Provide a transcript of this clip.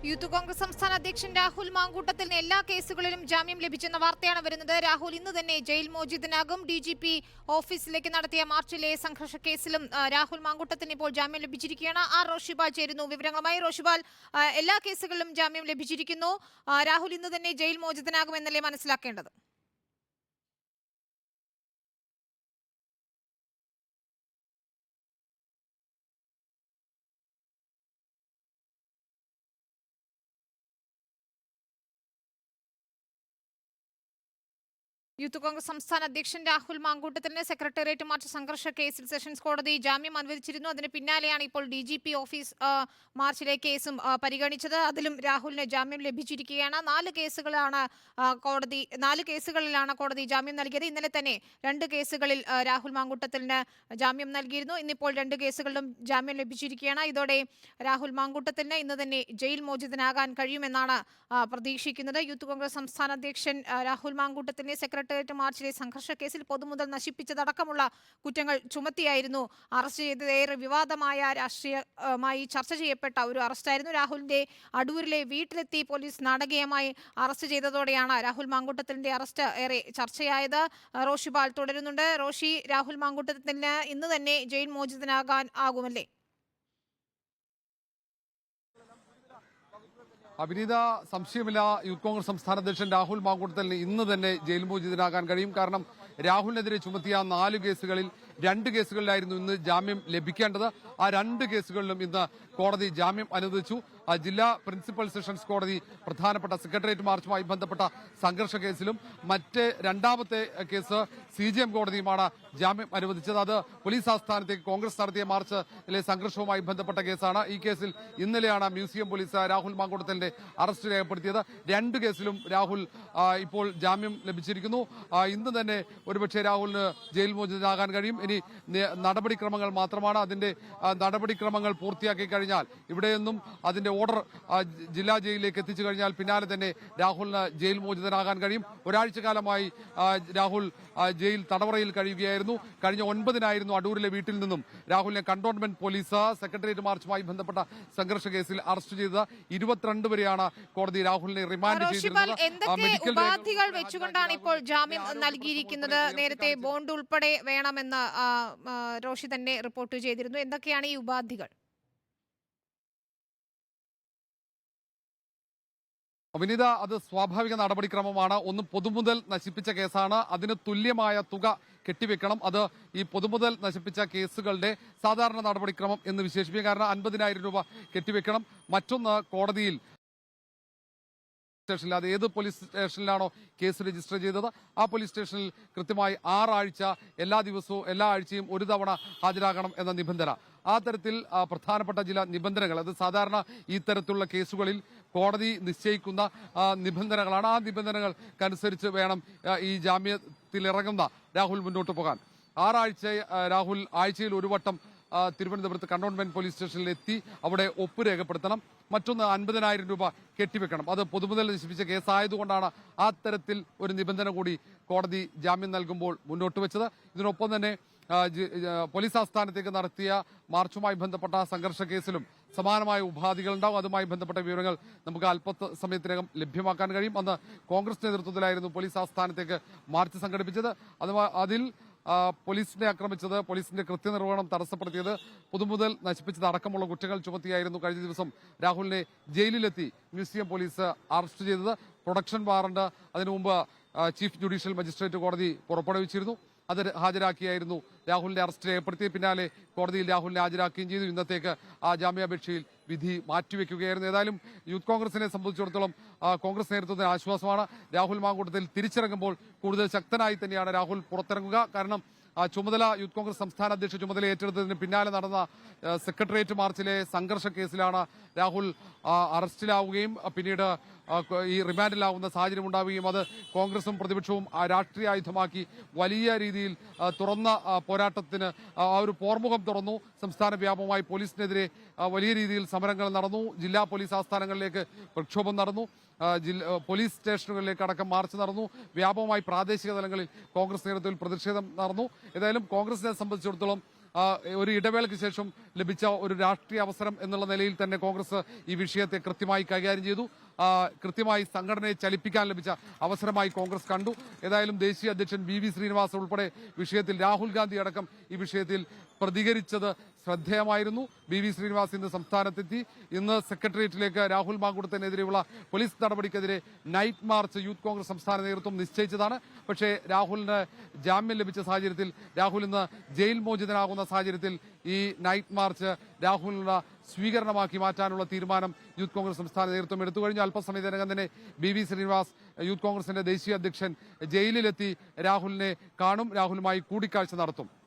Youth Congress സംസ്ഥാന അധ്യക്ഷൻ രാഹുൽ മാങ്കൂട്ടത്തിന് എല്ലാ കേസുകളിലും ജാമ്യം ലഭിച്ചെന്ന വാർത്തയാണ് വരുന്നത്. രാഹുൽ ഇന്ന് തന്നെ ജയിൽ മോചിതനാകും. DGP ഓഫീസിലേക്ക് നടത്തിയ മാർച്ചിലെ സംഘർഷ കേസിലും രാഹുൽ മാങ്കൂട്ടത്തിന് ഇപ്പോൾ ജാമ്യം ലഭിച്ചിരിക്കുകയാണ്. റോഷിബാൽ ചേരുന്നു വിവരങ്ങളുമായി. റോഷിബാൽ, എല്ലാ കേസുകളിലും ജാമ്യം ലഭിച്ചിരിക്കുന്നു. രാഹുൽ ഇന്ന് തന്നെ ജയിൽ മോചിതനാകുമെന്നല്ലേ മനസ്സിലാക്കേണ്ടത്? യൂത്ത് കോൺഗ്രസ് സംസ്ഥാന അധ്യക്ഷൻ രാഹുൽ മാങ്കൂട്ടത്തിന് സെക്രട്ടേറിയറ്റ് മാർച്ച് സംഘർഷ കേസിൽ സെഷൻസ് കോടതി ജാമ്യം അനുവദിച്ചിരുന്നു. അതിന് പിന്നാലെയാണ് ഇപ്പോൾ DGP ഓഫീസ് മാർച്ചിലെ കേസും പരിഗണിച്ചത്. അതിലും രാഹുലിന് ജാമ്യം ലഭിച്ചിരിക്കുകയാണ്. നാല് കേസുകളിലാണ് കോടതി ജാമ്യം നൽകിയത്. ഇന്നലെ തന്നെ 2 കേസുകളിൽ രാഹുൽ മാങ്കൂട്ടത്തിന് ജാമ്യം നൽകിയിരുന്നു. ഇന്നിപ്പോൾ 2 കേസുകളിലും ജാമ്യം ലഭിച്ചിരിക്കുകയാണ്. ഇതോടെ രാഹുൽ മാങ്കൂട്ടത്തിന് ഇന്ന് തന്നെ ജയിൽ മോചിതനാകാൻ കഴിയുമെന്നാണ് പ്രതീക്ഷിക്കുന്നത്. യൂത്ത് കോൺഗ്രസ് സംസ്ഥാന അധ്യക്ഷൻ രാഹുൽ മാങ്കൂട്ടത്തിന്റെ സെക്രട്ടേറിയറ്റ് മാർച്ചിലെ സംഘർഷ കേസിൽ പൊതുമുതൽ നശിപ്പിച്ചതടക്കമുള്ള കുറ്റങ്ങൾ ചുമത്തിയായിരുന്നു അറസ്റ്റ് ചെയ്തത്. ഏറെ വിവാദമായ രാഷ്ട്രീയമായി ചർച്ച ചെയ്യപ്പെട്ട ഒരു അറസ്റ്റായിരുന്നു. രാഹുലിന്റെ അടൂരിലെ വീട്ടിലെത്തി പോലീസ് നാടകീയമായി അറസ്റ്റ് ചെയ്തതോടെയാണ് രാഹുൽ മാങ്കൂട്ടത്തിന്റെ അറസ്റ്റ് ഏറെ ചർച്ചയായത്. റോഷിബാൽ തുടരുന്നുണ്ട്. റോഷി, രാഹുൽ മാങ്കൂട്ടത്തിന് ഇന്ന് തന്നെ ജയിൽ മോചിതനാകാൻ ആകുമല്ലേ? അഭിനീത, സംശയമില്ല, യൂത്ത് കോൺഗ്രസ് സംസ്ഥാന അധ്യക്ഷൻ രാഹുൽ മാങ്കൂട്ടത്തിന് ഇന്ന് തന്നെ ജയിൽ മോചിതനാകാൻ കഴിയും. കാരണം രാഹുലിനെതിരെ ചുമത്തിയ 4 കേസുകളിൽ 2 കേസുകളിലായിരുന്നു ഇന്ന് ജാമ്യം ലഭിക്കേണ്ടത്. ആ 2 കേസുകളിലും ഇന്ന് കോടതി ജാമ്യം അനുവദിച്ചു. ജില്ലാ പ്രിൻസിപ്പൽ സെഷൻസ് കോടതി പ്രധാനപ്പെട്ട സെക്രട്ടേറിയറ്റ് മാർച്ചുമായി ബന്ധപ്പെട്ട സംഘർഷ കേസിലും രണ്ടാമത്തെ കേസ് CJM കോടതിയുമാണ് ജാമ്യം അനുവദിച്ചത്. അത് പോലീസ് ആസ്ഥാനത്തേക്ക് കോൺഗ്രസ് നടത്തിയ മാർച്ചിലെ സംഘർഷവുമായി ബന്ധപ്പെട്ട കേസാണ്. ഈ കേസിൽ ഇന്നലെയാണ് മ്യൂസിയം പോലീസ് രാഹുൽ മാങ്കൂട്ടത്തിന്റെ അറസ്റ്റ് രേഖപ്പെടുത്തിയത്. 2 കേസിലും രാഹുൽ ഇപ്പോൾ ജാമ്യം ലഭിച്ചിരിക്കുന്നു. ഇന്ന് തന്നെ ഒരുപക്ഷെ രാഹുലിന് ജയിൽ മോചിതനാകാൻ കഴിയും. ഇനി നടപടിക്രമങ്ങൾ മാത്രമാണ്. അതിന്റെ നടപടിക്രമങ്ങൾ പൂർത്തിയാക്കി കഴിഞ്ഞാൽ, ഇവിടെയൊന്നും അതിന്റെ ഓർഡർ ജില്ലാ ജയിലിലേക്ക് എത്തിച്ചു കഴിഞ്ഞാൽ പിന്നാലെ തന്നെ രാഹുലിന് ജയിൽ മോചിതനാകാൻ കഴിയും. ഒരാഴ്ചക്കാലമായി രാഹുൽ ജയിൽ തടവറയിൽ കഴിയുകയായിരുന്നു. കഴിഞ്ഞ 9-നായിരുന്നു അടൂരിലെ വീട്ടിൽ നിന്നും രാഹുലിനെ കണ്ടോൺമെന്റ് പോലീസ് സെക്രട്ടേറിയറ്റ് മാർച്ചുമായി ബന്ധപ്പെട്ട സംഘർഷ കേസിൽ അറസ്റ്റ് ചെയ്തത്. 22 വരെയാണ് കോടതി രാഹുലിനെ റിമാൻഡ് ചെയ്തിരുന്നത്. ഉപാധികൾ വെച്ചുകൊണ്ടാണ് ഇപ്പോൾ ജാമ്യം നൽകിയിരിക്കുന്നത്? നേരത്തെ ബോണ്ട് ഉൾപ്പെടെ വേണമെന്ന് റോഷി തന്നെ റിപ്പോർട്ട് ചെയ്തിരുന്നു. എന്തൊക്കെയാണ് ഈ ഉപാധികൾ? വിനീത, അത് സ്വാഭാവിക നടപടിക്രമമാണ്. ഒന്ന്, പൊതുമുതൽ നശിപ്പിച്ച കേസാണ്. അതിന് തുല്യമായ തുക കെട്ടിവെക്കണം. അത് ഈ പൊതുമുതൽ നശിപ്പിച്ച കേസുകളുടെ സാധാരണ നടപടിക്രമം എന്ന് വിശേഷിപ്പിക്കും. കാരണം 50,000 രൂപ കെട്ടിവെക്കണം. മറ്റൊന്ന്, കോടതിയിൽ സ്റ്റേഷനിൽ, അത് ഏത് പോലീസ് സ്റ്റേഷനിലാണോ കേസ് രജിസ്റ്റർ ചെയ്തത് ആ പോലീസ് സ്റ്റേഷനിൽ കൃത്യമായി 6 ആഴ്ച എല്ലാ ആഴ്ചയും ഒരു തവണ ഹാജരാകണം എന്ന നിബന്ധന. ആ തരത്തിൽ പ്രധാനപ്പെട്ട ചില നിബന്ധനകൾ, അത് സാധാരണ ഈ തരത്തിലുള്ള കേസുകളിൽ കോടതി നിശ്ചയിക്കുന്ന നിബന്ധനകളാണ്. ആ നിബന്ധനകൾക്കനുസരിച്ച് വേണം ഈ ജാമ്യത്തിലിറങ്ങുന്ന രാഹുൽ മുന്നോട്ട് പോകാൻ. 6 ആഴ്ച രാഹുൽ ആഴ്ചയിൽ ഒരു വട്ടം തിരുവനന്തപുരത്ത് കണ്ടോൺമെന്റ് പോലീസ് സ്റ്റേഷനിൽ എത്തി അവിടെ ഒപ്പ് രേഖപ്പെടുത്തണം. മറ്റൊന്ന്, 50,000 രൂപ കെട്ടിവെക്കണം. അത് പൊതുമുതൽ നശിപ്പിച്ച കേസായതുകൊണ്ടാണ് ആ തരത്തിൽ ഒരു നിബന്ധന കൂടി കോടതി ജാമ്യം നൽകുമ്പോൾ മുന്നോട്ട് വെച്ചത്. ഇതിനൊപ്പം തന്നെ പോലീസ് ആസ്ഥാനത്തേക്ക് നടത്തിയ മാർച്ചുമായി ബന്ധപ്പെട്ട സംഘർഷ കേസിലും സമാനമായ ഉപാധികളുണ്ടാവും. അതുമായി ബന്ധപ്പെട്ട വിവരങ്ങൾ നമുക്ക് അല്പസമയത്തിനകം ലഭ്യമാക്കാൻ കഴിയും. അന്ന് കോൺഗ്രസ് നേതൃത്വത്തിലായിരുന്നു പോലീസ് ആസ്ഥാനത്തേക്ക് മാർച്ച് സംഘടിപ്പിച്ചത്. അതിൽ പോലീസിനെ ആക്രമിച്ചത്, പോലീസിന്റെ കൃത്യനിർവഹണം തടസ്സപ്പെടുത്തിയത്, പൊതുമുതൽ നശിപ്പിച്ചത് അടക്കമുള്ള കുറ്റങ്ങൾ ചുമത്തിയായിരുന്നു കഴിഞ്ഞ ദിവസം രാഹുലിനെ ജയിലിലെത്തി മ്യൂസിയം പോലീസ് അറസ്റ്റ് ചെയ്തത്. പ്രൊഡക്ഷൻ വാറണ്ട് അതിനു മുമ്പ് ചീഫ് ജുഡീഷ്യൽ മജിസ്ട്രേറ്റ് കോടതി പുറപ്പെടുവിച്ചിരുന്നു. അത് ഹാജരാക്കിയായിരുന്നു രാഹുലിന്റെ അറസ്റ്റ് രേഖപ്പെടുത്തിയ പിന്നാലെ കോടതിയിൽ രാഹുലിനെ ഹാജരാക്കുകയും ചെയ്തു. ഇന്നത്തേക്ക് ആ ജാമ്യാപേക്ഷയിൽ വിധി മാറ്റിവെക്കുകയായിരുന്നു. ഏതായാലും യൂത്ത് കോൺഗ്രസിനെ സംബന്ധിച്ചിടത്തോളം കോൺഗ്രസ് നേതൃത്വത്തിന് ആശ്വാസമാണ്. രാഹുൽ മാങ്കൂട്ടത്തിൽ തിരിച്ചിറങ്ങുമ്പോൾ കൂടുതൽ ശക്തനായി തന്നെയാണ് രാഹുൽ പുറത്തിറങ്ങുക. കാരണം യൂത്ത് കോൺഗ്രസ് സംസ്ഥാന അധ്യക്ഷ ചുമതല ഏറ്റെടുത്തതിന് പിന്നാലെ നടന്ന സെക്രട്ടേറിയറ്റ് മാർച്ചിലെ സംഘർഷ കേസിലാണ് രാഹുൽ അറസ്റ്റിലാവുകയും പിന്നീട് ഈ റിമാൻഡിലാവുന്ന സാഹചര്യം ഉണ്ടാവുകയും അത് കോൺഗ്രസും പ്രതിപക്ഷവും രാഷ്ട്രീയ ആയുധമാക്കി വലിയ രീതിയിൽ തുറന്ന പോരാട്ടത്തിന് ഒരു പോർമുഖം തുറന്നു. സംസ്ഥാന വ്യാപകമായി പോലീസിനെതിരെ വലിയ രീതിയിൽ സമരങ്ങൾ നടന്നു. ജില്ലാ പോലീസ് ആസ്ഥാനങ്ങളിലേക്ക് പ്രക്ഷോഭം നടന്നു. പോലീസ് സ്റ്റേഷനുകളിലേക്ക് അടക്കം മാർച്ച് നടന്നു. വ്യാപകമായി പ്രാദേശിക തലങ്ങളിൽ കോൺഗ്രസ് നേതൃത്വത്തിൽ പ്രതിഷേധം നടന്നു. ഏതായാലും കോൺഗ്രസിനെ സംബന്ധിച്ചിടത്തോളം ഒരു ഇടവേളയ്ക്ക് ശേഷം ലഭിച്ച ഒരു രാഷ്ട്രീയ അവസരം എന്നുള്ള നിലയിൽ തന്നെ കോൺഗ്രസ് ഈ വിഷയത്തെ കൃത്യമായി കൈകാര്യം ചെയ്തു. കൃത്യമായി സംഘടനയെ ചലിപ്പിക്കാൻ ലഭിച്ച അവസരമായി കോൺഗ്രസ് കണ്ടു. ഏതായാലും ദേശീയ അധ്യക്ഷൻ വി ശ്രീനിവാസ് ഉൾപ്പെടെ വിഷയത്തിൽ രാഹുൽ ഗാന്ധി അടക്കം ഈ വിഷയത്തിൽ പ്രതികരിച്ചത് ശ്രദ്ധേയമായിരുന്നു. വി ശ്രീനിവാസ് ഇന്ന് സംസ്ഥാനത്തെത്തി. ഇന്ന് സെക്രട്ടേറിയറ്റിലേക്ക് രാഹുൽ മാങ്കൂട്ടത്തിനെതിരെയുള്ള പോലീസ് നടപടിക്കെതിരെ നൈറ്റ് മാർച്ച് യൂത്ത് കോൺഗ്രസ് സംസ്ഥാന നേതൃത്വം നിശ്ചയിച്ചതാണ്. പക്ഷേ രാഹുലിന് ജാമ്യം ലഭിച്ച സാഹചര്യത്തിൽ, രാഹുൽ ഇന്ന് ജയിൽ മോചിതനാകുന്ന സാഹചര്യത്തിൽ ഈ നൈറ്റ് മാർച്ച് രാഹുലിനുള്ള സ്വീകരണമാക്കി മാറ്റാനുള്ള തീരുമാനം യൂത്ത് കോൺഗ്രസ് സംസ്ഥാന നേതൃത്വം എടുത്തു കഴിഞ്ഞു. അല്പസമയത്തിനകം തന്നെ വി ശ്രീനിവാസ് യൂത്ത് കോൺഗ്രസിന്റെ ദേശീയ അധ്യക്ഷൻ ജയിലിലെത്തി രാഹുലിനെ കാണും, രാഹുലുമായി കൂടിക്കാഴ്ച നടത്തും.